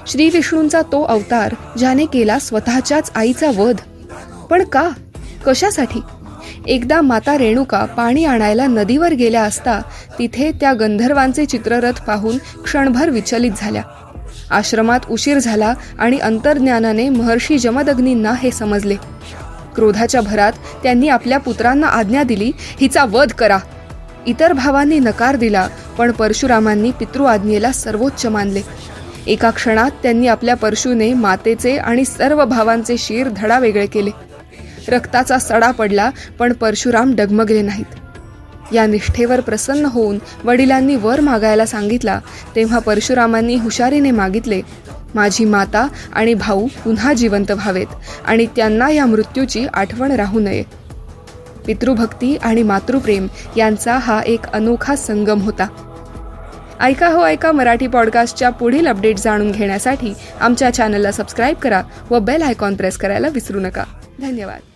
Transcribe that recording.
श्री विष्णूंचा तो अवतार ज्याने केला स्वतःच्याच आईचा वध. पण का, कशासाठी? एकदा माता रेणुका पाणी आणायला नदीवर गेल्या असता तिथे त्या गंधर्वांचे चित्ररथ पाहून क्षणभर विचलित झाल्या. आश्रमात उशीर झाला आणि अंतर्ज्ञानाने महर्षी जमदग्नींना हे समजले. क्रोधाच्या भरात त्यांनी आपल्या पुत्रांना आज्ञा दिली, हिचा वध करा. इतर भावांनी नकार दिला, पण परशुरामांनी पितृआज्ञेला सर्वोच्च मानले. एका क्षणात त्यांनी आपल्या परशुने मातेचे आणि सर्व भावांचे शिर धडावेगळे केले. रक्ताचा सडा पडला, पण परशुराम डगमगले नाहीत. या निष्ठेवर प्रसन्न होऊन वडिलांनी वर मागायला सांगितला, तेव्हा परशुरामांनी हुशारीने मागितले, माझी माता आणि भाऊ पुन्हा जिवंत व्हावेत आणि त्यांना या मृत्यूची आठवण राहू नये. पितृभक्ती आणि मातृप्रेम यांचा हा एक अनोखा संगम होता. ऐका हो ऐका मराठी पॉडकास्टच्या पुढील अपडेट जाणून घेण्यासाठी आमच्या चॅनलला सबस्क्राईब करा व बेल आयकॉन प्रेस करायला विसरू नका. धन्यवाद.